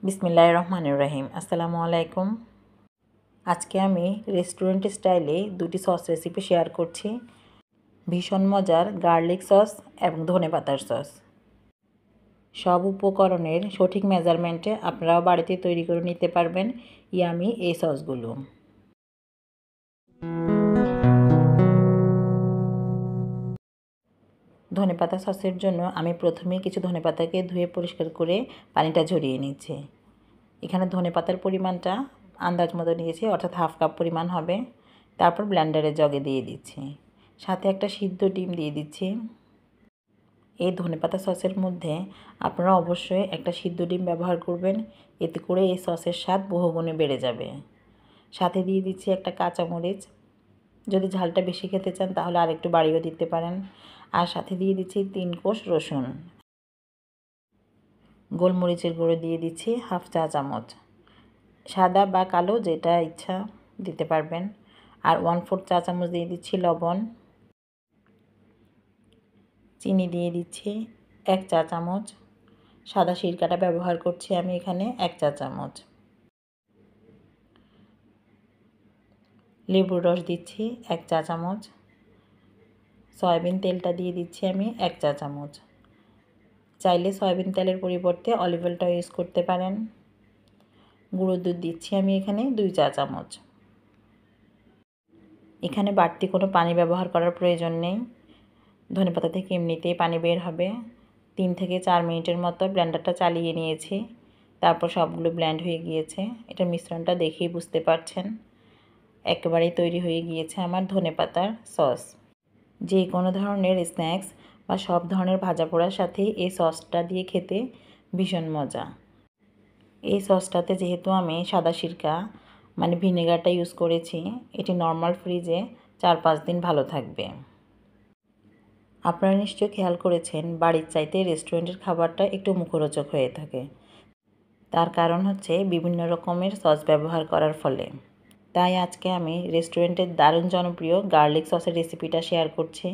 বিসমিল্লাহির রহমানির রহিম। আসসালামু আলাইকুম। আজকে আমি রেস্টুরেন্ট স্টাইলে দুটি সস রেসিপি শেয়ার করছি। ভীষণ মজার গার্লিক সস এবং ধনেপাতার সস। সব উপকরণের সঠিক মেজারমেন্টে আপনারাও বাড়িতে তৈরি করে নিতে পারবেন ইয়ামি এই সসগুলো। ধনেপাতা সসের জন্য আমি প্রথমে কিছু ধনেপাতাকে ধুয়ে পরিষ্কার করে পানিটা ঝরিয়ে নিচ্ছি। এখানে ধনেপাতার পরিমাণটা আন্দাজ মতো নিয়েছি, অর্থাৎ হাফ কাপ পরিমাণ হবে। তারপর ব্লেন্ডারে জগে দিয়ে দিচ্ছি, সাথে একটা সিদ্ধ ডিম দিয়ে দিচ্ছি। এই ধনেপাতা সসের মধ্যে আপনারা অবশ্যই একটা সিদ্ধ ডিম ব্যবহার করবেন, এতে করে এই সসের স্বাদ বহুগুণে বেড়ে যাবে। সাথে দিয়ে দিচ্ছি একটা কাঁচামরিচ, যদি ঝালটা বেশি খেতে চান তাহলে আরেকটু বাড়িয়েও দিতে পারেন। আর সাথে দিয়ে দিচ্ছি 3 কোষ রসুন। গোলমরিচের গুঁড়ো দিয়ে দিচ্ছি হাফ চা চামচ, সাদা বা কালো যেটা ইচ্ছা দিতে পারবেন। আর 1/4 চা চামচ দিয়ে দিচ্ছি লবণ। চিনি দিয়ে দিচ্ছি 1 চা চামচ। সাদা সিরকাটা ব্যবহার করছি আমি এখানে 1 চা চামচ। লেবুর রস দিচ্ছি 1 চা চামচ। সয়াবিন তেলটা দিয়ে দিচ্ছি আমি 1 চা চামচ। চাইলে সয়াবিন তেলের পরিবর্তে অলিভ অয়েলটা ইউজ করতে পারেন। গুঁড়ো দুধ দিচ্ছি আমি এখানে 2 চা চামচ। এখানে বাড়তি কোনো পানি ব্যবহার করার প্রয়োজন নেই, ধনেপাতা থেকে এমনিতেই পানি বের হবে। 3 থেকে 4 মিনিটের মতো ব্লেন্ডারটা চালিয়ে নিয়েছি, তারপর সবগুলো ব্লেন্ড হয়ে গিয়েছে। এটার মিশ্রণটা দেখেই বুঝতে পারছেন একেবারেই তৈরি হয়ে গিয়েছে আমার ধনেপাতার সস। যে কোনো ধরনের স্ন্যাক্স বা সব ধরনের ভাজা পোড়ার সাথেই এই সসটা দিয়ে খেতে ভীষণ মজা। এই সসটাতে যেহেতু আমি সাদা সিরকা মানে ভিনেগারটা ইউজ করেছি, এটি নর্মাল ফ্রিজে 4-5 দিন ভালো থাকবে। আপনারা নিশ্চয়ই খেয়াল করেছেন বাড়ির চাইতে রেস্টুরেন্টের খাবারটা একটু মুখরোচক হয়ে থাকে। তার কারণ হচ্ছে বিভিন্ন রকমের সস ব্যবহার করার ফলে। তাই আজকে আমি রেস্টুরেন্টের দারুণ জনপ্রিয় গার্লিক সসের রেসিপিটা শেয়ার করছি।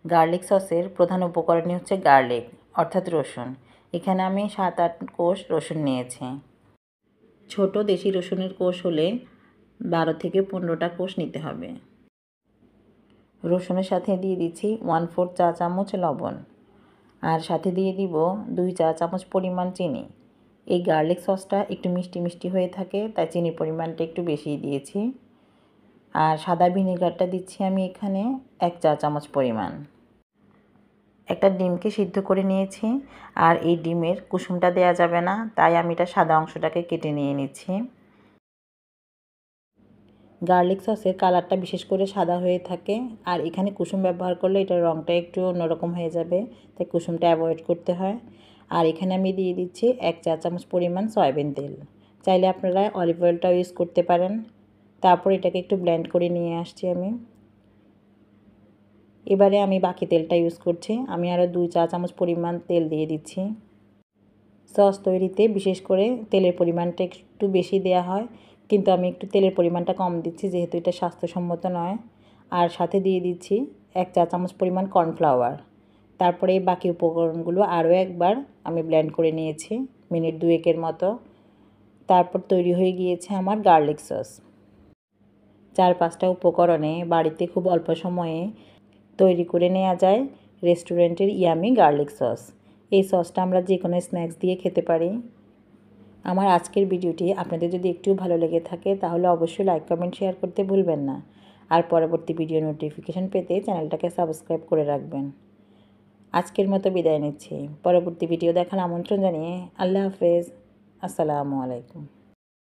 গার্লিক সসের প্রধান উপকরণই হচ্ছে গার্লিক অর্থাৎ রসুন। এখানে আমি 7-8 কোষ রসুন নিয়েছি। ছোট দেশি রসুনের কোষ হলে 12 থেকে 15টা কোষ নিতে হবে। রসুনের সাথে দিয়ে দিচ্ছি 1/4 চা চামচ লবণ, আর সাথে দিয়ে দিব 2 চা চামচ পরিমাণ চিনি। এই গার্লিক সসটা একটু মিষ্টি মিষ্টি হয়ে থাকে, তাই চিনির পরিমাণটা একটু বেশি দিয়েছি। আর সাদা ভিনেগারটা দিচ্ছি আমি এখানে 1 চা চামচ পরিমাণ। একটা ডিমকে সিদ্ধ করে নিয়েছি, আর এই ডিমের কুসুমটা দেয়া যাবে না, তাই আমি এটা সাদা অংশটাকে কেটে নিয়ে নিচ্ছি। গার্লিক সসের কালারটা বিশেষ করে সাদা হয়ে থাকে, আর এখানে কুসুম ব্যবহার করলে এটার রঙটা একটু অন্যরকম হয়ে যাবে, তাই কুসুমটা অ্যাভয়েড করতে হয়। আর এখানে আমি দিয়ে দিচ্ছি 1 চা চামচ পরিমাণ সয়াবিন তেল, চাইলে আপনারা অলিভ অয়েলটাও ইউজ করতে পারেন। তারপর এটাকে একটু ব্লেন্ড করে নিয়ে আসছি আমি। এবারে আমি বাকি তেলটা ইউজ করছি, আমি আরও 2 চা চামচ পরিমাণ তেল দিয়ে দিচ্ছি। সস তৈরিতে বিশেষ করে তেলের পরিমাণটা একটু বেশি দেওয়া হয়, কিন্তু আমি একটু তেলের পরিমাণটা কম দিচ্ছি যেহেতু এটা স্বাস্থ্যসম্মত নয়। আর সাথে দিয়ে দিচ্ছি 1 চা চামচ পরিমাণ কর্নফ্লাওয়ার। তারপরে এই বাকি উপকরণগুলো আরও একবার আমি ব্লেন্ড করে নিয়েছি মিনিট 2-এর মতো। তারপর তৈরি হয়ে গিয়েছে আমার গার্লিক সস। 4-5টা উপকরণে বাড়িতে খুব অল্প সময়ে তৈরি করে নেওয়া যায় রেস্টুরেন্টের ইয়ামি গার্লিক সস। এই সসটা আমরা যে কোনো স্ন্যাক্স দিয়ে খেতে পারি। আমার আজকের ভিডিওটি আপনাদের যদি একটু ভালো লেগে থাকে তাহলে অবশ্যই লাইক কমেন্ট শেয়ার করতে ভুলবেন না। আর পরবর্তী ভিডিও নোটিফিকেশন পেতে চ্যানেলটাকে সাবস্ক্রাইব করে রাখবেন। আজকের মতো বিদায় নিচ্ছি, পরবর্তী ভিডিও দেখার আমন্ত্রণ জানিয়ে আল্লাহ হাফেজ। আসসালামু আলাইকুম।